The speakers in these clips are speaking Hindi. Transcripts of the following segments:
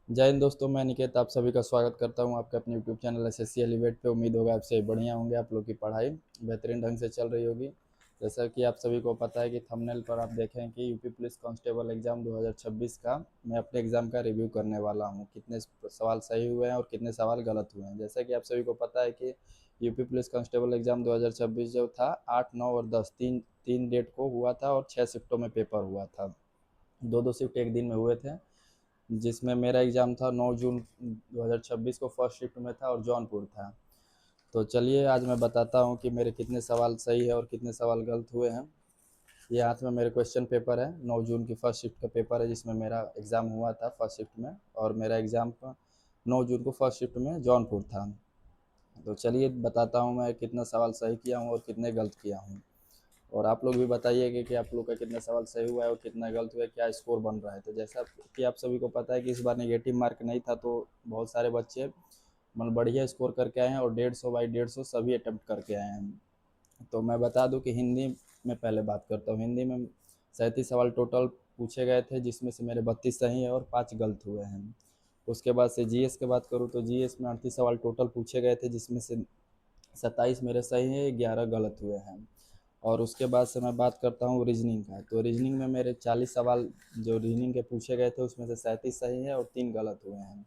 जय हिंद दोस्तों, मैं निकेत आप सभी का स्वागत करता हूं आपके अपने यूट्यूब चैनल एसएससी एलिवेट पे। उम्मीद होगा आपसे बढ़िया होंगे, आप लोग की पढ़ाई बेहतरीन ढंग से चल रही होगी। जैसा कि आप सभी को पता है कि थंबनेल पर आप देखें कि यूपी पुलिस कांस्टेबल एग्ज़ाम 2026 का मैं अपने एग्ज़ाम का रिव्यू करने वाला हूं। कितने सवाल सही हुए हैं और कितने सवाल गलत हुए हैं। जैसा कि आप सभी को पता है कि यूपी पुलिस कांस्टेबल एग्ज़ाम 2026 जो था 8, 9 और 10 तीन तीन डेट को हुआ था और 6 शिफ्टों में पेपर हुआ था। दो दो शिफ्ट एक दिन में हुए थे, जिसमें मेरा एग्ज़ाम था 9 जून 2026 को फर्स्ट शिफ्ट में था और जौनपुर था। तो चलिए आज मैं बताता हूँ कि मेरे कितने सवाल सही है और कितने सवाल गलत हुए हैं। ये हाथ में मेरे क्वेश्चन पेपर है, 9 जून की फर्स्ट शिफ्ट का पेपर है जिसमें मेरा एग्ज़ाम हुआ था फर्स्ट शिफ्ट में, और मेरा एग्ज़ाम 9 जून को फर्स्ट शिफ्ट में जौनपुर था। तो चलिए बताता हूँ मैं कितना सवाल सही किया हूँ और कितने गलत किया हूँ। और आप लोग भी बताइएगा कि आप लोग का कितना सवाल सही हुआ है और कितना गलत हुआ है, क्या स्कोर बन रहा है। तो जैसा कि आप सभी को पता है कि इस बार नेगेटिव मार्क नहीं था, तो बहुत सारे बच्चे मतलब बढ़िया स्कोर करके आए हैं और 150 बाई 150 सभी अटैम्प्ट करके आए हैं। तो मैं बता दूं कि हिंदी में पहले बात करता हूँ। हिंदी में 37 सवाल टोटल पूछे गए थे, जिसमें से मेरे 32 सही हैं और 5 गलत हुए हैं। उसके बाद से जीएस की बात करूँ तो जीएस में 38 सवाल टोटल पूछे गए थे, जिसमें से 27 मेरे सही हैं, 11 गलत हुए हैं। और उसके बाद से मैं बात करता हूँ रीजनिंग का। तो रीजनिंग में मेरे 40 सवाल जो रीजनिंग के पूछे गए थे उसमें से 37 सही है और 3 गलत हुए हैं।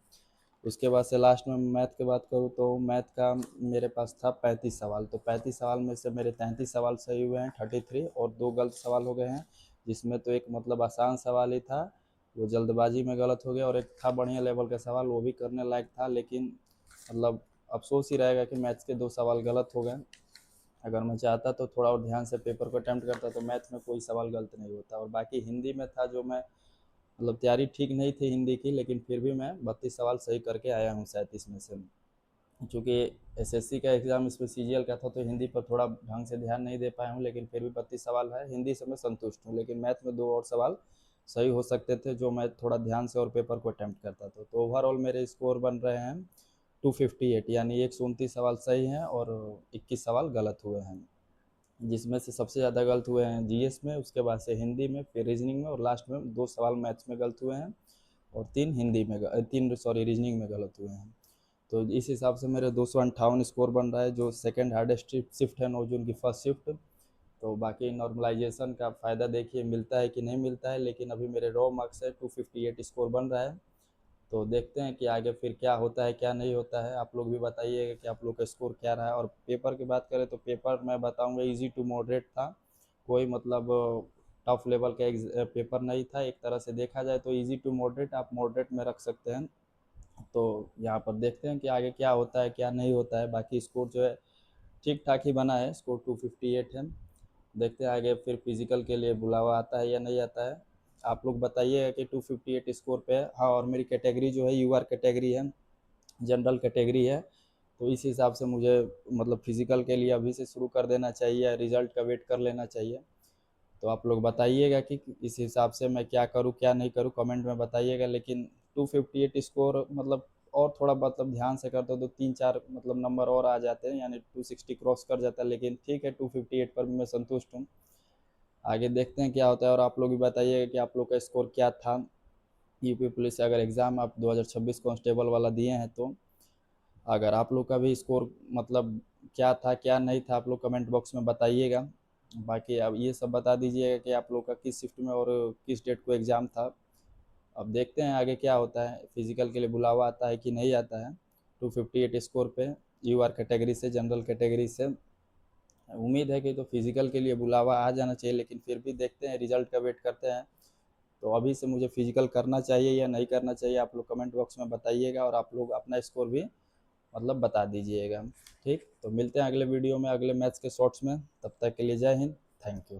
उसके बाद से लास्ट में मैथ की बात करूँ तो मैथ का मेरे पास था 35 सवाल। तो 35 सवाल में से मेरे 33 सवाल सही हुए हैं 33, और 2 गलत सवाल हो गए हैं, जिसमें तो एक मतलब आसान सवाल ही था, वो जल्दबाजी में गलत हो गया, और एक था बढ़िया लेवल का सवाल, वो भी करने लायक था, लेकिन मतलब अफसोस ही रहेगा कि मैथ्स के 2 सवाल गलत हो गए। अगर मैं चाहता तो थोड़ा और ध्यान से पेपर को अटैम्प्ट करता तो मैथ में कोई सवाल गलत नहीं होता। और बाकी हिंदी में था जो मैं मतलब तैयारी ठीक नहीं थी हिंदी की, लेकिन फिर भी मैं 32 सवाल सही करके आया हूँ 37 में से। चूँकि एसएससी का एग्ज़ाम इसमें सीजीएल का था तो हिंदी पर थोड़ा ढंग से ध्यान नहीं दे पाया हूँ, लेकिन फिर भी 32 सवाल है, हिंदी से मैं संतुष्ट हूँ। लेकिन मैथ में 2 और सवाल सही हो सकते थे जो मैं थोड़ा ध्यान से और पेपर को अटैम्प्ट करता था। तो ओवरऑल मेरे स्कोर बन रहे हैं 258, यानी 129 सवाल सही हैं और 21 सवाल गलत हुए हैं, जिसमें से सबसे ज़्यादा गलत हुए हैं जीएस में, उसके बाद से हिंदी में, फिर रीजनिंग में, और लास्ट में 2 सवाल मैथ्स में गलत हुए हैं और 3 हिंदी में 3 सॉरी रीजनिंग में गलत हुए हैं। तो इस हिसाब से मेरे 258 स्कोर बन रहा है, जो सेकंड हार्डेस्ट शिफ्ट है 9 जून की फर्स्ट शिफ्ट। तो बाकी नॉर्मलाइजेशन का फ़ायदा देखिए मिलता है कि नहीं मिलता है, लेकिन अभी मेरे रॉ मार्क्स है 258 स्कोर बन रहा है। तो देखते हैं कि आगे फिर क्या होता है क्या नहीं होता है। आप लोग भी बताइएगा कि आप लोग का स्कोर क्या रहा है। और पेपर की बात करें तो पेपर मैं बताऊंगा इजी टू मॉडरेट था, कोई मतलब टफ लेवल का पेपर नहीं था। एक तरह से देखा जाए तो इजी टू मॉडरेट, आप मॉडरेट में रख सकते हैं। तो यहाँ पर देखते हैं कि आगे क्या होता है क्या नहीं होता है। बाकी स्कोर जो है ठीक ठाक ही बना है, स्कोर 258 है। देखते हैं आगे फिर फिजिकल के लिए बुलावा आता है या नहीं आता है। आप लोग बताइएगा कि 258 स्कोर पे है। हाँ, और मेरी कैटेगरी जो है यूआर कैटेगरी है, जनरल कैटेगरी है। तो इस हिसाब से मुझे मतलब फिजिकल के लिए अभी से शुरू कर देना चाहिए, रिजल्ट का वेट कर लेना चाहिए। तो आप लोग बताइएगा कि इस हिसाब से मैं क्या करूँ क्या नहीं करूँ, कमेंट में बताइएगा। लेकिन 258 स्कोर मतलब और थोड़ा मतलब ध्यान से करते तो 3-4 मतलब नंबर और आ जाते हैं, यानी 260 क्रॉस कर जाता है। लेकिन ठीक है, 258 पर भी मैं संतुष्ट हूँ। आगे देखते हैं क्या होता है। और आप लोग भी बताइएगा कि आप लोग का स्कोर क्या था यूपी पुलिस से, अगर एग्ज़ाम आप 2026 कांस्टेबल वाला दिए हैं तो। अगर आप लोग का भी स्कोर मतलब क्या था क्या नहीं था, आप लोग कमेंट बॉक्स में बताइएगा। बाकी अब ये सब बता दीजिएगा कि आप लोग का किस शिफ्ट में और किस डेट को एग्ज़ाम था। अब देखते हैं आगे क्या होता है, फिजिकल के लिए बुलावा आता है कि नहीं आता है। 258 स्कोर पे यूआर कैटेगरी से, जनरल कैटेगरी से उम्मीद है कि तो फिजिकल के लिए बुलावा आ जाना चाहिए, लेकिन फिर भी देखते हैं, रिजल्ट का वेट करते हैं। तो अभी से मुझे फिजिकल करना चाहिए या नहीं करना चाहिए, आप लोग कमेंट बॉक्स में बताइएगा। और आप लोग अपना स्कोर भी मतलब बता दीजिएगा। ठीक, तो मिलते हैं अगले वीडियो में अगले मैथ्स के शॉर्ट्स में। तब तक के लिए जय हिंद, थैंक यू।